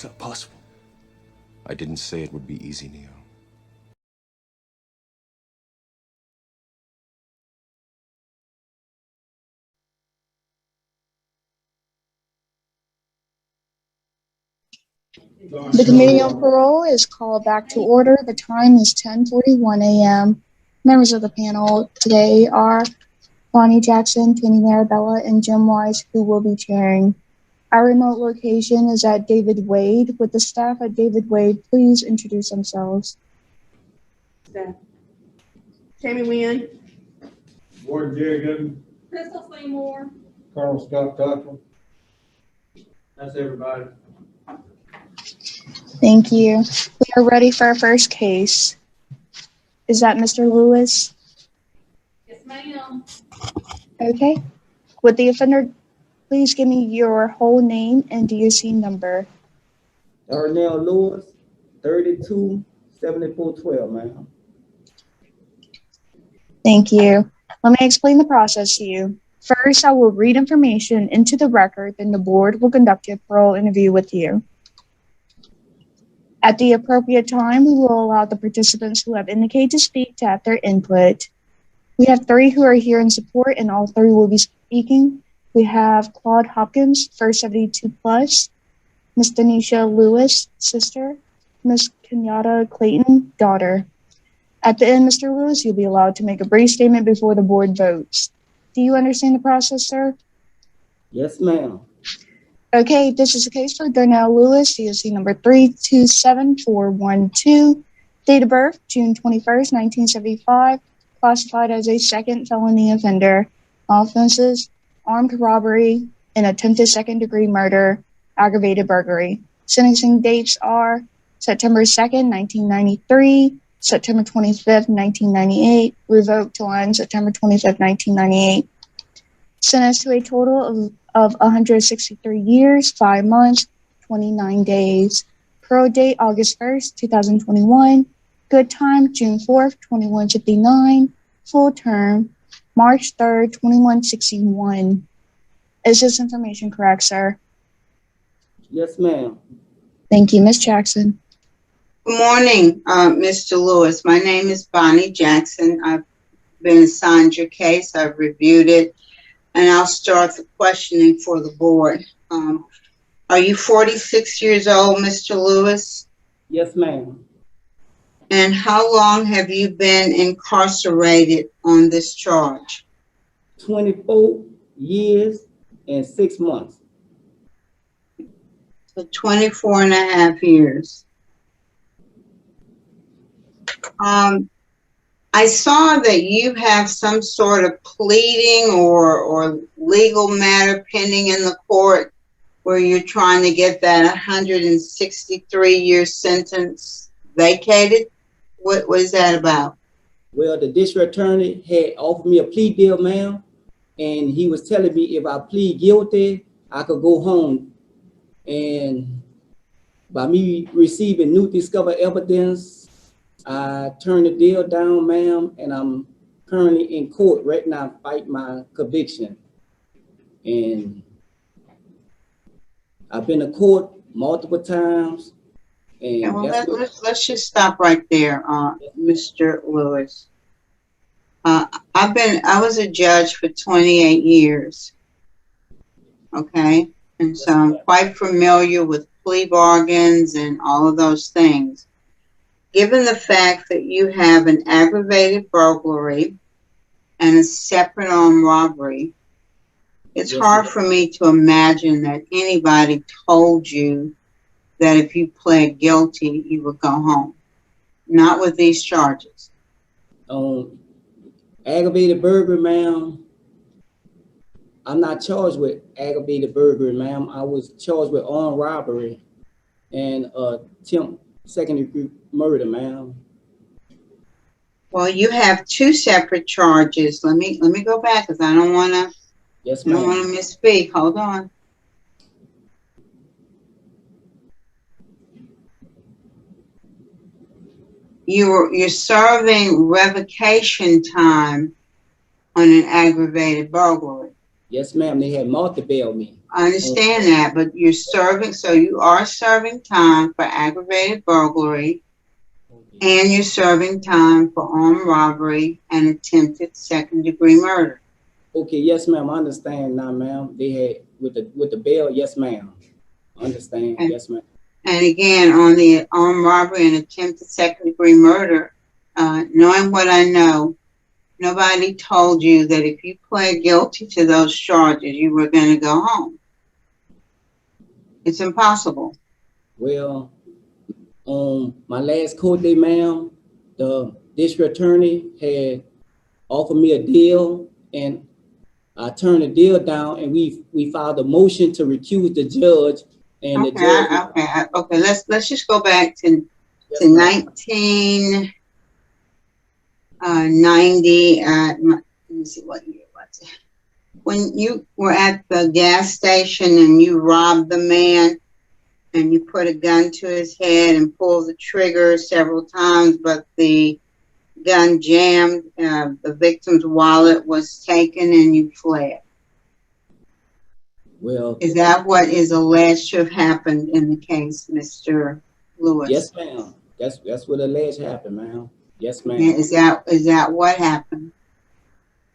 It's not possible. I didn't say it would be easy, Neo. The Committee on Parole is called back to order. The time is 10:41 a.m. Members of the panel today are Bonnie Jackson, Kenny Marabella, and Jim Wise, who will be chairing. Our remote location is at David Wade. With the staff at David Wade, please introduce themselves. Tammy Wynn. Warden Jerry Gooden. Crystal Seymour. Colonel Scott Tucker. That's everybody. Thank you. We are ready for our first case. Is that Mr. Lewis? Yes, ma'am. Okay. Would the offender please give me your whole name and DOC number? Darnell Lewis, 327412, ma'am. Thank you. Let me explain the process to you. First, I will read information into the record, then the board will conduct a parole interview with you. At the appropriate time, we will allow the participants who have indicated to speak to have their input. We have 3 who are here in support, and all 3 will be speaking. We have Claude Hopkins, first 72 plus, Ms. Denisha Lewis, sister, Ms. Kenyatta Clayton, daughter. At the end, Mr. Lewis, you'll be allowed to make a brief statement before the board votes. Do you understand the process, sir? Yes, ma'am. Okay, this is a case for Darnell Lewis, DOC number 327412, date of birth, June 21st, 1975, classified as a second felony offender. Offenses, armed robbery, and attempted second-degree murder, aggravated burglary. Sentencing dates are September 2nd, 1993, September 25th, 1998, revoked to on September 25th, 1998. Sentenced to a total of 163 years, 5 months, 29 days. Parole date, August 1st, 2021. Good time, June 4th, 2159. Full term, March 3rd, 2161. Is this information correct, sir? Yes, ma'am. Thank you. Ms. Jackson. Good morning, Mr. Lewis. My name is Bonnie Jackson. I've been assigned your case. I've reviewed it, and I'll start the questioning for the board. Are you 46 years old, Mr. Lewis? Yes, ma'am. And how long have you been incarcerated on this charge? 24 years and 6 months. So 24 and a half years. I saw that you have some sort of pleading or legal matter pending in the court where you're trying to get that 163-year sentence vacated. What is that about? Well, the district attorney had offered me a plea deal, ma'am, and he was telling me if I plead guilty, I could go home. And by me receiving new discovered evidence, I turned the deal down, ma'am, and I'm currently in court right now fighting my conviction. And I've been to court multiple times. And Yeah, well, let's just stop right there, Mr. Lewis. I was a judge for 28 years. Okay, and so I'm quite familiar with plea bargains and all of those things. Given the fact that you have an aggravated burglary and a separate armed robbery, it's hard for me to imagine that anybody told you that if you pled guilty, you would go home. Not with these charges. Aggravated burglary, ma'am. I'm not charged with aggravated burglary, ma'am. I was charged with armed robbery and attempt second-degree murder, ma'am. Well, you have 2 separate charges. Let me go back because I don't want to. Yes, ma'am. I don't want to misspeak. Hold on. You're serving revocation time on an aggravated burglary. Yes, ma'am. They had multi-bailed me. I understand that, but you're serving, so you are serving time for aggravated burglary, and you're serving time for armed robbery and attempted second-degree murder. Okay, yes, ma'am. I understand now, ma'am. They had with the bail, yes, ma'am. I understand, Okay. yes, ma'am. And again, on the armed robbery and attempted second-degree murder, knowing what I know, nobody told you that if you pled guilty to those charges, you were going to go home. It's impossible. Well, on my last court day, ma'am, the district attorney had offered me a deal, and I turned the deal down, and we filed a motion to recuse the judge, and the judge. Okay. Let's just go back to Yes, ma'am. 1990. Let me see what year was it. When you were at the gas station and you robbed the man, and you put a gun to his head and pulled the trigger several times, but the gun jammed, the victim's wallet was taken, and you fled. Well, Is that what is alleged to have happened in the case, Mr. Lewis? yes, ma'am. That's what alleged happened, ma'am. Yes, ma'am. Is that what happened?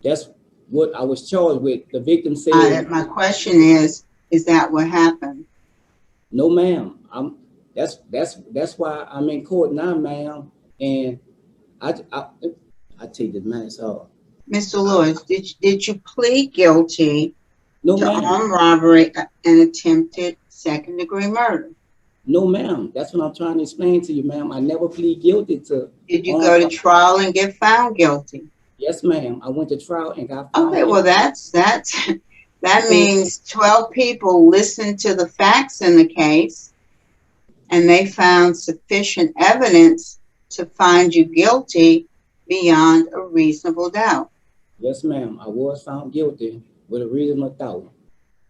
That's what I was charged with. The victim said, My question is that what happened? no, ma'am. That's why I'm in court now, ma'am. And I take this mask off. Mr. Lewis, did you plead guilty No, to ma'am. armed robbery and attempted second-degree murder? No, ma'am. That's what I'm trying to explain to you, ma'am. I never plead guilty to. Did you go to trial and get found guilty? Yes, ma'am. I went to trial and got found Okay, well, that means 12 people listened to the facts in the case, and they found sufficient evidence to find you guilty beyond a reasonable doubt. Yes, ma'am. I was found guilty with a reasonable doubt.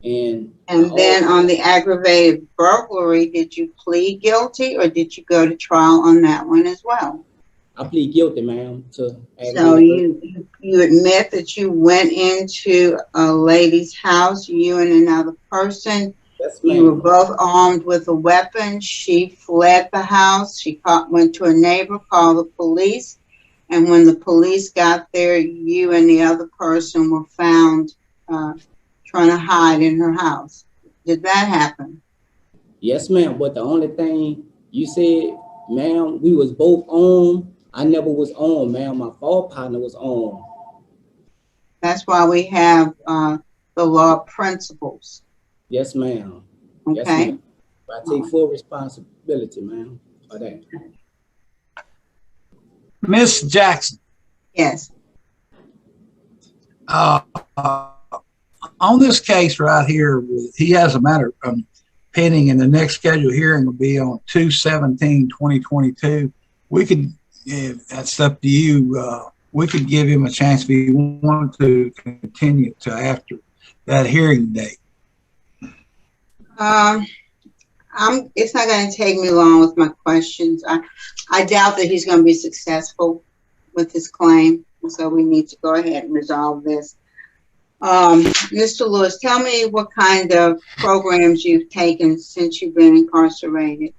And then on the aggravated burglary, did you plead guilty or did you go to trial on that one as well? I plead guilty, ma'am, to So you admit that you went into a lady's house, you and another person. Yes, ma'am. You were both armed with a weapon. She fled the house. She went to a neighbor, called the police. And when the police got there, you and the other person were found trying to hide in her house. Did that happen? Yes, ma'am. But the only thing you said, ma'am, we was both on. I never was on, ma'am. My fall partner was on. That's why we have the law principles. Yes, ma'am. Okay. Yes, ma'am. I take full responsibility, ma'am, for that. Miss Jackson, Yes. on this case right here, he has a matter pending, and the next scheduled hearing will be on 2/17/2022. We could, if that's up to you, we could give him a chance if he wanted to continue to after that hearing date. It's not going to take me long with my questions. I doubt that he's going to be successful with his claim, and so we need to go ahead and resolve this. Mr. Lewis, tell me what kind of programs you've taken since you've been incarcerated.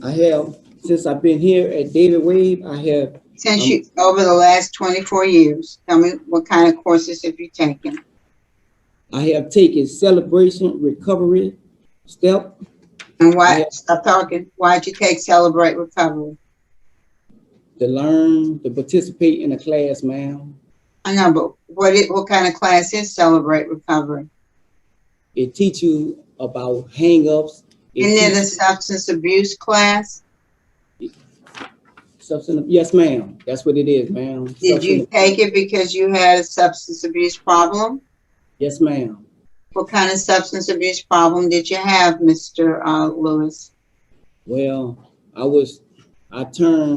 I have, since I've been here at David Wade, I have. Since over the last 24 years, tell me what kind of courses have you taken? I have taken celebration, recovery, step. And why, stop talking, why'd you take Celebrate Recovery? To learn, to participate in a class, ma'am. I know, but what kind of class is Celebrate Recovery? It teaches you about hang-ups. Isn't it a substance abuse class? Yes, ma'am. That's what it is, ma'am. Did you take it because you had a substance abuse problem? Yes, ma'am. What kind of substance abuse problem did you have, Mr. Lewis? Well,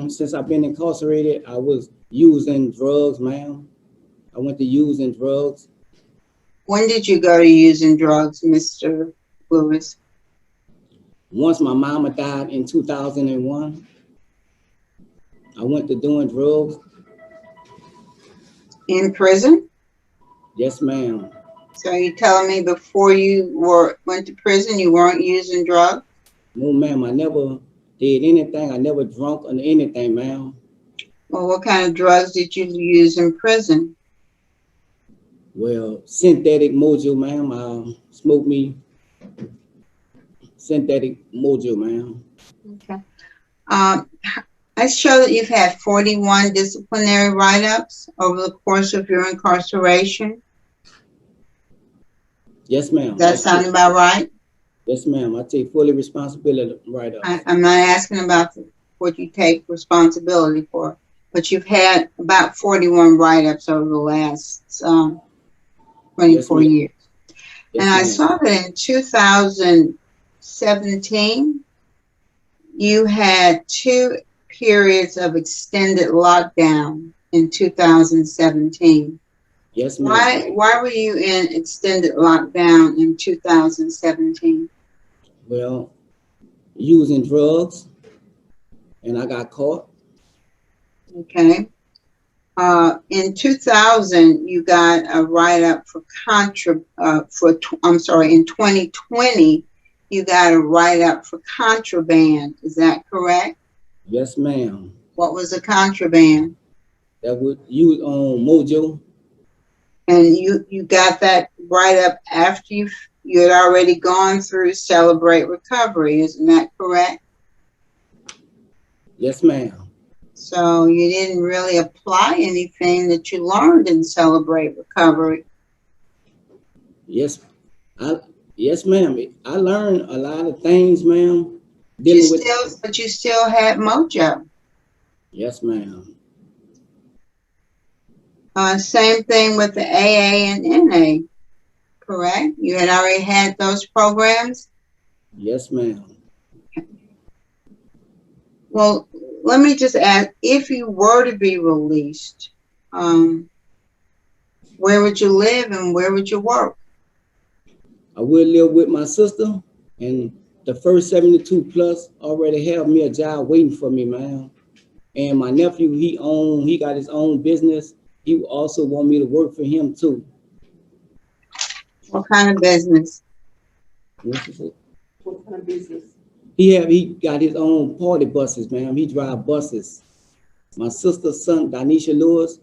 since I've been incarcerated, I was using drugs, ma'am. I went to using drugs. When did you go to using drugs, Mr. Lewis? Once my mama died in 2001, I went to doing drugs. In prison? Yes, ma'am. So you telling me before you went to prison, you weren't using drugs? No, ma'am, I never did anything. I never drunk or anything, ma'am. Well, what kind of drugs did you use in prison? Well, synthetic mojo, ma'am. I smoke me synthetic mojo, ma'am. Okay. I show that you've had 41 disciplinary write-ups over the course of your incarceration. Yes, ma'am. Does that sound about right? Yes, ma'am. I take fully responsibility right up. I'm not asking about what you take responsibility for, but you've had about 41 write-ups over the last 24 years. Yes, And I ma'am. saw that in 2017, you had 2 periods of extended lockdown in 2017. Yes, ma'am. Why were you in extended lockdown in 2017? Well, using drugs, and I got caught. Okay. In 2000, you got a write-up for in 2020, you got a write-up for contraband. Is that correct? Yes, ma'am. What was the contraband? That would use on mojo. And you got that write-up after you had already gone through Celebrate Recovery. Isn't that correct? Yes, ma'am. So you didn't really apply anything that you learned in Celebrate Recovery. Yes, yes, ma'am. I learned a lot of things, ma'am. But you still had mojo. Yes, ma'am. Same thing with the AA and NA, correct? You had already had those programs? Yes, ma'am. Well, let me just ask, if you were to be released, where would you live and where would you work? I would live with my sister, and the first 72 plus already have me a job waiting for me, ma'am. And my nephew, he got his own business. He also want me to work for him too. What kind of business? What kind of business? He got his own party buses, ma'am. He drive buses. My sister's son, Danisha Lewis,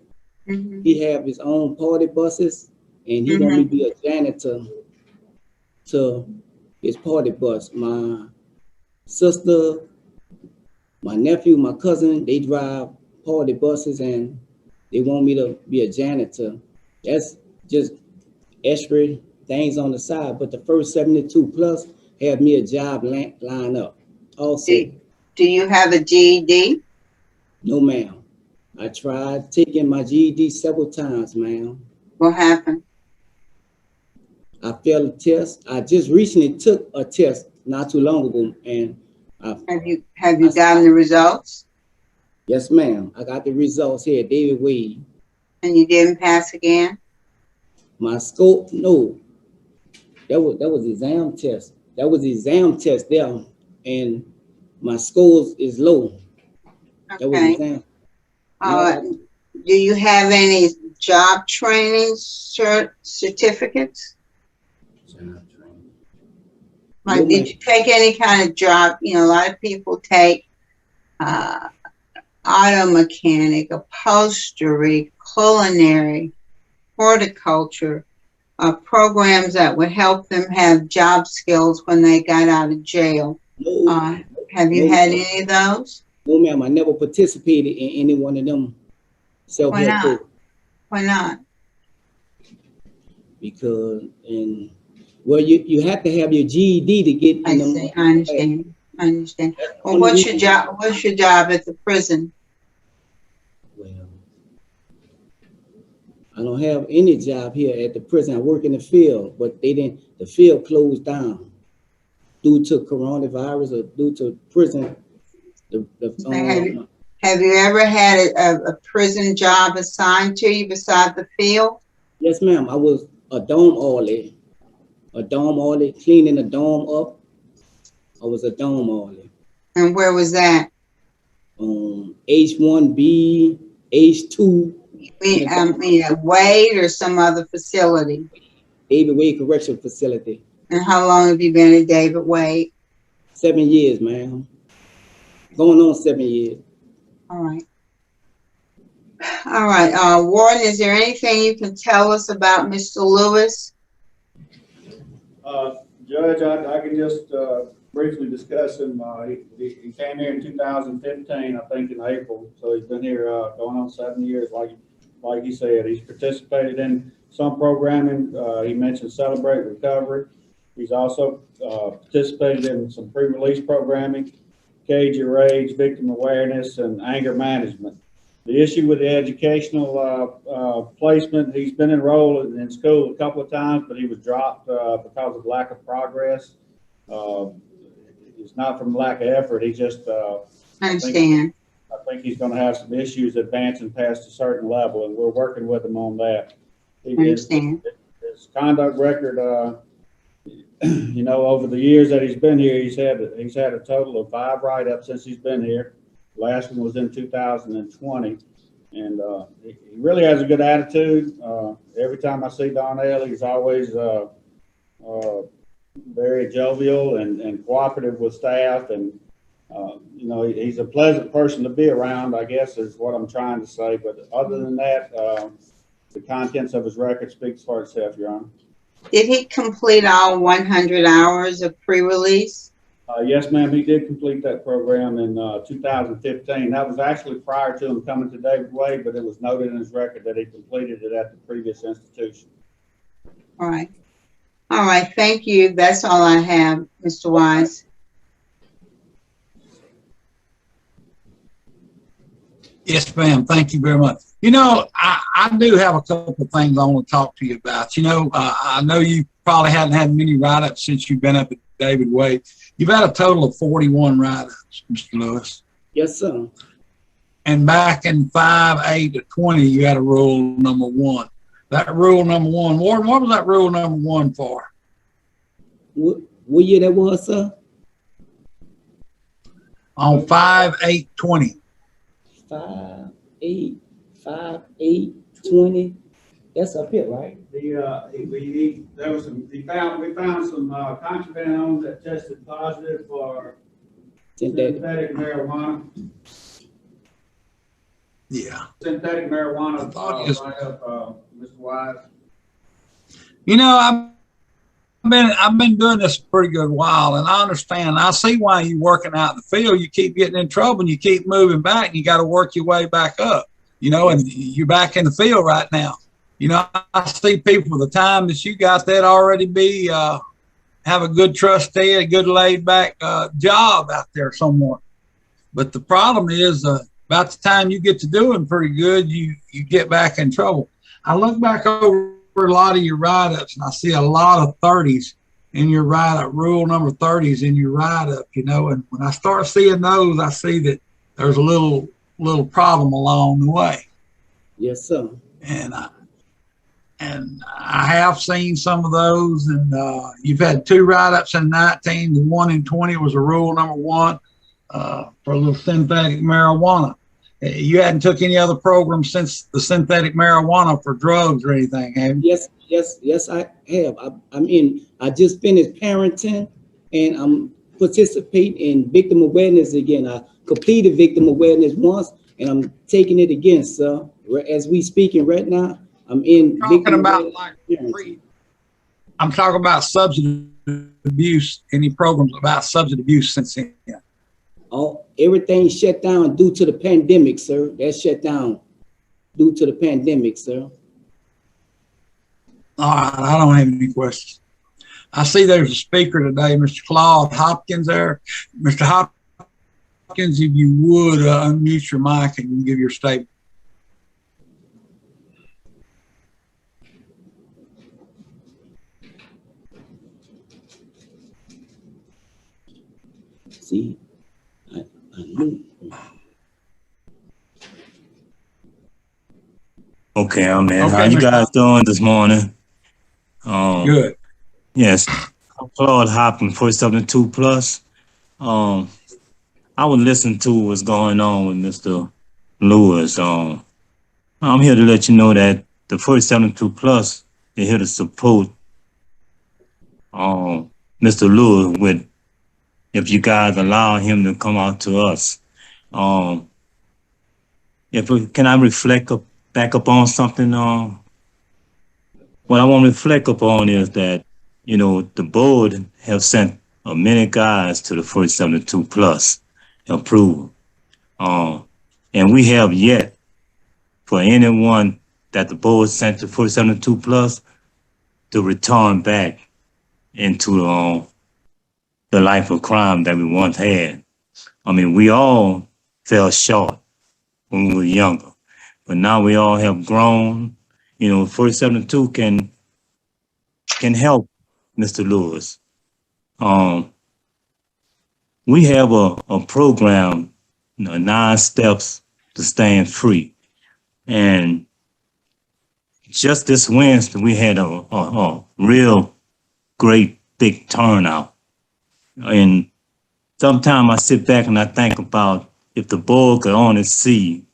he have his own party buses, and he want me to be a janitor to his party bus. My sister, my nephew, my cousin, they drive party buses, and they want me to be a janitor. That's just extra things on the side, but the first 72 plus have me a job line up also. Do you have a GED? No, ma'am. I tried taking my GED several times, ma'am. What happened? I failed a test. I just recently took a test not too long ago, and have you gotten the results? Yes, ma'am. I got the results here, David Wade. And you didn't pass again? My scope, no. That was exam test. That was the exam test there, and my scores is low. Okay. That was exam. Do you have any job training certificates? Like, no, did you take any kind of job? You know, a lot of people take auto mechanic, upholstery, culinary, horticulture, programs that would help them have job skills when they got out of jail. No, have you had any of those? No, ma'am. I never participated in any one of them self-help programs. Why not? Because well, you have to have your GED to get in them. I understand. Well, what's your job? What's your job at the prison? Well, I don't have any job here at the prison. I work in the field, but the field closed down due to coronavirus or due to prison. Have you ever had a prison job assigned to you beside the field? Yes, ma'am. I was a dome orderly, cleaning a dome up. I was a dome orderly. And where was that? H1B, H2. I mean, Wade or some other facility? David Wade Correctional Facility. And how long have you been at David Wade? 7 years, ma'am. Going on 7 years. All right. All right, Warden, is there anything you can tell us about Mr. Lewis? Judge, I can just briefly discuss him. He came here in 2015, I think in April, so he's been here going on 7 years. Like he said, he's participated in some programming. He mentioned Celebrate Recovery. He's also participated in some pre-release programming, Cage Your Rage, victim awareness, and anger management. The issue with the educational placement, he's been enrolled in school a couple of times, but he was dropped because of lack of progress. It's not from lack of effort. He just, I understand. I think he's going to have some issues advancing past a certain level, and we're working with him on that. I understand. His conduct record, you know, over the years that he's been here, he's had a total of 5 write-ups since he's been here. Last one was in 2020, and he really has a good attitude. Every time I see Donnell, he's always very jovial and cooperative with staff, and you know, he's a pleasant person to be around, I guess is what I'm trying to say. But other than that, the contents of his record speaks for itself, Your Honor. Did he complete all 100 hours of pre-release? Yes, ma'am, he did complete that program in 2015. That was actually prior to him coming to David Wade, but it was noted in his record that he completed it at the previous institution. All right. All right, thank you. That's all I have, Mr. Wise. Yes, ma'am. Thank you very much. You know, I do have a couple of things I want to talk to you about. You know, I know you probably hadn't had many write-ups since you've been up at David Wade. You've had a total of 41 write-ups, Mr. Lewis. Yes, sir. And back in 5/8/20, you had a rule number 1. That rule number 1, Warden, what was that rule number 1 for? What year that was, sir? On 5/8/20. 5/8/20. That's up here, right? We found some contraband that tested positive for synthetic marijuana. Yeah. Synthetic marijuana. I thought it was, Mr. Wise. you know, I've been doing this a pretty good while, and I understand. I see why you're working out in the field. You keep getting in trouble, and you keep moving back, and you got to work your way back up. You know, and you're back in the field right now. You know, I see people with the time that you got that already be have a good trustee, a good laid back job out there somewhere. But the problem is about the time you get to doing pretty good, you get back in trouble. I look back over a lot of your write-ups, and I see a lot of 30s in your write-up, rule number 30s in your write-up, you know, and when I start seeing those, I see that there's a little problem along the way. Yes, sir. And I have seen some of those, and you've had 2 write-ups in 19. The one in 20 was a rule number 1 for a little synthetic marijuana. You hadn't took any other programs since the synthetic marijuana for drugs or anything, have you? Yes, I have. I just finished parenting, and I'm participating in victim awareness again. I completed victim awareness once, and I'm taking it again, sir. As we speaking right now, I'm in Talking about I'm talking about substance abuse. Any programs about substance abuse since then? Oh, everything shut down due to the pandemic, sir. That's shut down due to the pandemic, sir. All right, I don't have any questions. I see there's a speaker today, Mr. Claude Hopkins there. Mr. Hopkins, if you would unmute your mic and give your statement. See, I knew. Okay, I'm in. Okay, How you Mr. guys doing this morning? Good. Yes, I'm Claude Hopkins, 472 Plus. I was listening to what's going on with Mr. Lewis. I'm here to let you know that the 472 Plus is here to support Mr. Lewis with, if you guys allow him to come out to us. Can I reflect back up on something? What I want to reflect upon is that, the board have sent many guys to the 472 plus approval. And we have yet for anyone that the board sent to 472 plus to return back into the life of crime that we once had. I mean, we all fell short when we were younger, but now we all have grown. 472 can help Mr. Lewis. We have a program, 9 steps to staying free. And just this Wednesday, we had a real great big turnout. And sometimes I sit back and I think about if the board could only see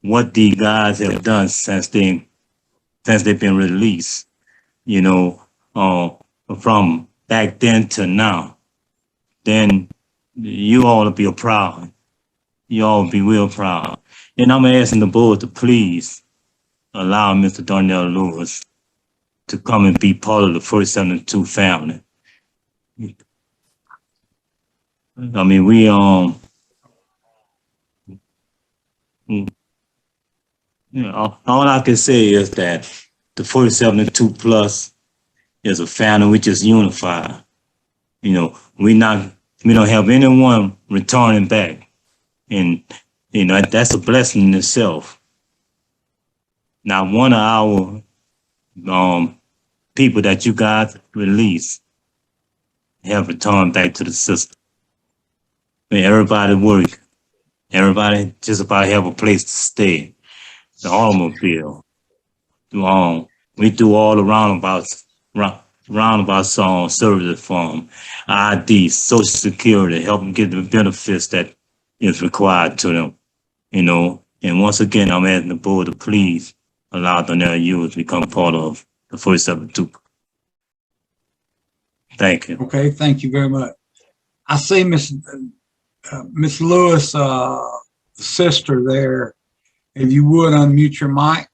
what these guys have done since they've been released, from back then to now, then you all will be proud. You all will be real proud. And I'm asking the board to please allow Mr. Darnell Lewis to come and be part of the 472 family. I mean, we all I can say is that the 472 plus is a family. We just unified. We don't have anyone returning back, and that's a blessing in itself. Now, one of our people that you guys released have returned back to the system. I mean, everybody work. Everybody just about have a place to stay. The automobile. We do all the roundabouts services for them. ID, Social Security, help them get the benefits that is required to them. And once again, I'm asking the board to please allow Darnell Lewis to become part of the 472. Thank you. Okay, thank you very much. I see Miss Lewis' sister there. If you would unmute your mic.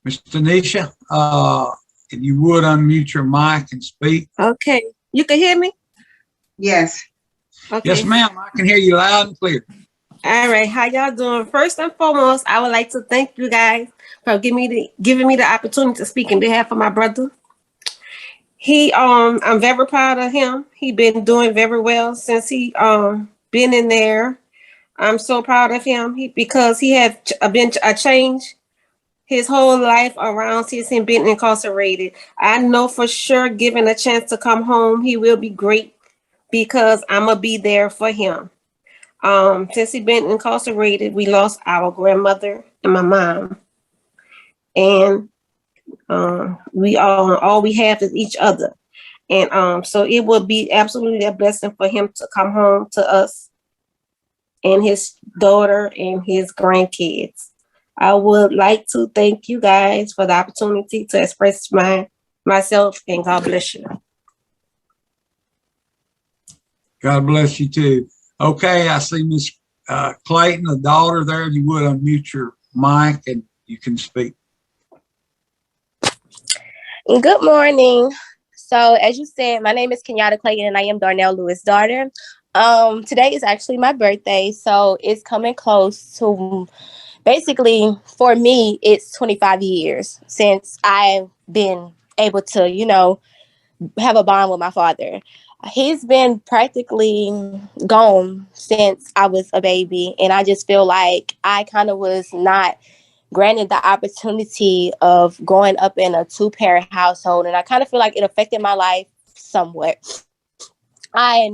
Miss Tanisha, if you would unmute your mic and speak. Okay, you can hear me? Yes. Okay. Yes, ma'am, I can hear you loud and clear. All right, how y'all doing? First and foremost, I would like to thank you guys for giving me the opportunity to speak in behalf of my brother. I'm very proud of him. He been doing very well since he been in there. I'm so proud of him because he had been a change his whole life around since he been incarcerated. I know for sure, given a chance to come home, he will be great because I'm gonna be there for him. Since he been incarcerated, we lost our grandmother and my mom, and we all we have is each other. And so it would be absolutely a blessing for him to come home to us and his daughter and his grandkids. I would like to thank you guys for the opportunity to express myself, and God bless you. God bless you too. Okay, I see Miss Clayton, the daughter there. If you would unmute your mic and you can speak. Good morning. So as you said, my name is Kenyatta Clayton and I am Darnell Lewis' daughter. Today is actually my birthday, so it's coming close to, basically for me, it's 25 years since I've been able to, have a bond with my father. He's been practically gone since I was a baby, and I just feel like I kind of was not granted the opportunity of growing up in a 2-parent household, and I kind of feel like it affected my life somewhat. I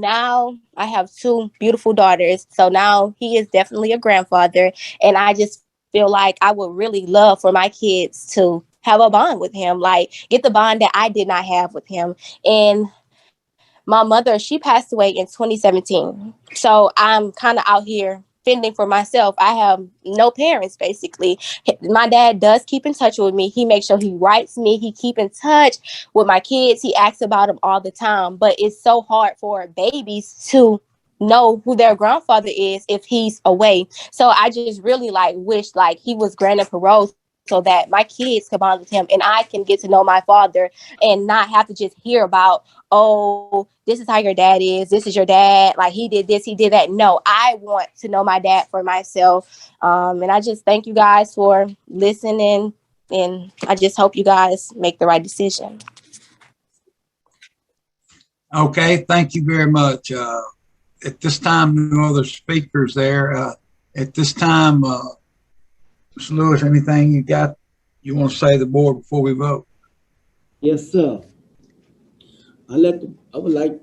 have 2 beautiful daughters, so now he is definitely a grandfather, and I just feel like I would really love for my kids to have a bond with him, like get the bond that I did not have with him. And my mother, she passed away in 2017. So I'm kind of out here fending for myself. I have no parents, basically. My dad does keep in touch with me. He makes sure he writes me. He keep in touch with my kids. He asks about them all the time. But it's so hard for babies to know who their grandfather is if he's away. So I just really like wish like he was granted parole so that my kids can bond with him and I can get to know my father and not have to just hear about, oh, this is how your dad is. This is your dad. Like he did this, he did that. No, I want to know my dad for myself. And I just thank you guys for listening. And I just hope you guys make the right decision. Okay, thank you very much. At this time, no other speakers there. At this time, Mr. Lewis, anything you want to say to the board before we vote? Yes, sir. I would like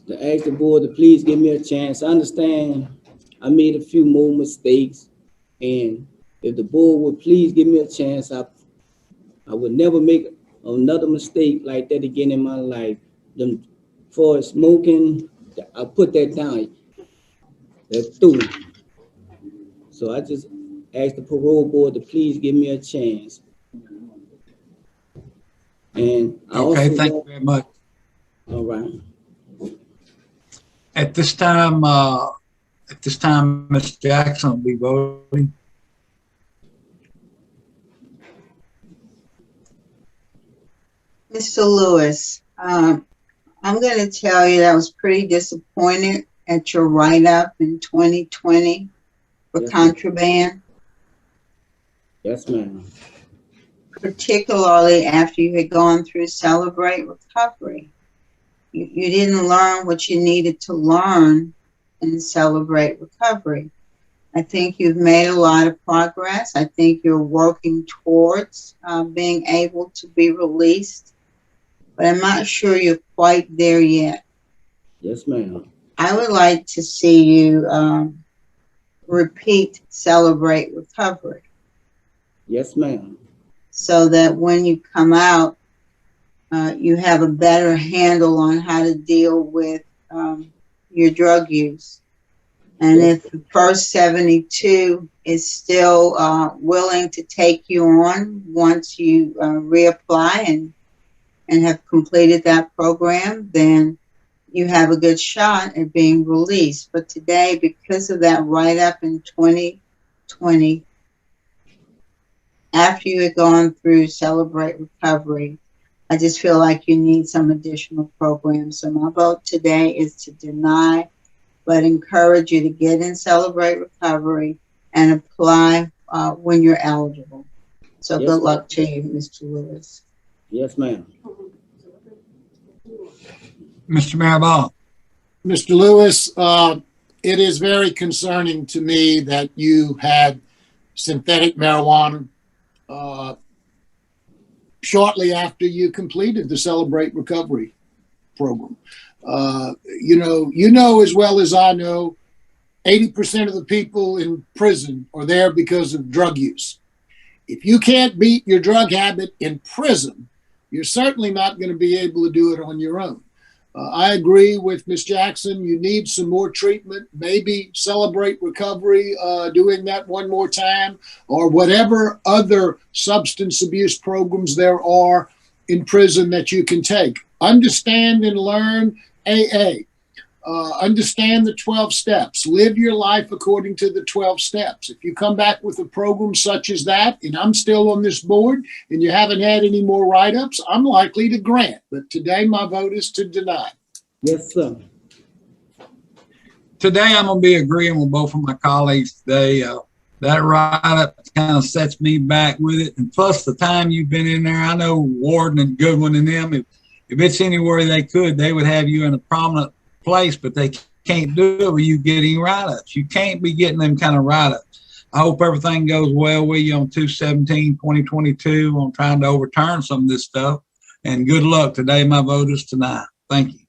to ask the board to please give me a chance. I understand I made a few more mistakes, and if the board would please give me a chance, I would never make another mistake like that again in my life. For smoking, I put that down. That's through. So I just ask the parole board to please give me a chance. And okay, thank you very much. All right. At this time, Ms. Jackson will be voting. Mr. Lewis, I'm going to tell you that I was pretty disappointed at your write-up in 2020 for contraband. Yes, ma'am. Particularly after you had gone through Celebrate Recovery. You didn't learn what you needed to learn in Celebrate Recovery. I think you've made a lot of progress. I think you're working towards being able to be released, but I'm not sure you're quite there yet. Yes, ma'am. I would like to see you repeat Celebrate Recovery. Yes, ma'am. So that when you come out, you have a better handle on how to deal with your drug use. And if the first 72 is still willing to take you on once you reapply and have completed that program, then you have a good shot at being released. But today, because of that write-up in 2020, after you had gone through Celebrate Recovery, I just feel like you need some additional programs. So my vote today is to deny, but encourage you to get in Celebrate Recovery and apply when you're eligible. So good luck to you, Mr. Lewis. Yes, ma'am. Mr. Marabal. Mr. Lewis, it is very concerning to me that you had synthetic marijuana shortly after you completed the Celebrate Recovery program. You know as well as I know, 80% of the people in prison are there because of drug use. If you can't beat your drug habit in prison, you're certainly not going to be able to do it on your own. I agree with Ms. Jackson. You need some more treatment, maybe Celebrate Recovery, doing that one more time, or whatever other substance abuse programs there are in prison that you can take. Understand and learn AA. Understand the 12 steps. Live your life according to the 12 steps. If you come back with a program such as that, and I'm still on this board, and you haven't had any more write-ups, I'm likely to grant. But today my vote is to deny. Yes, sir. Today I'm going to be agreeing with both of my colleagues today. That write-up kind of sets me back with it. And plus the time you've been in there, I know Warden and Goodwin and them, if it's anywhere they could, they would have you in a prominent place, but they can't do it with you getting write-ups. You can't be getting them kind of write-ups. I hope everything goes well with you on 2/17/2022 on trying to overturn some of this stuff. And good luck. Today my vote is deny. Thank you.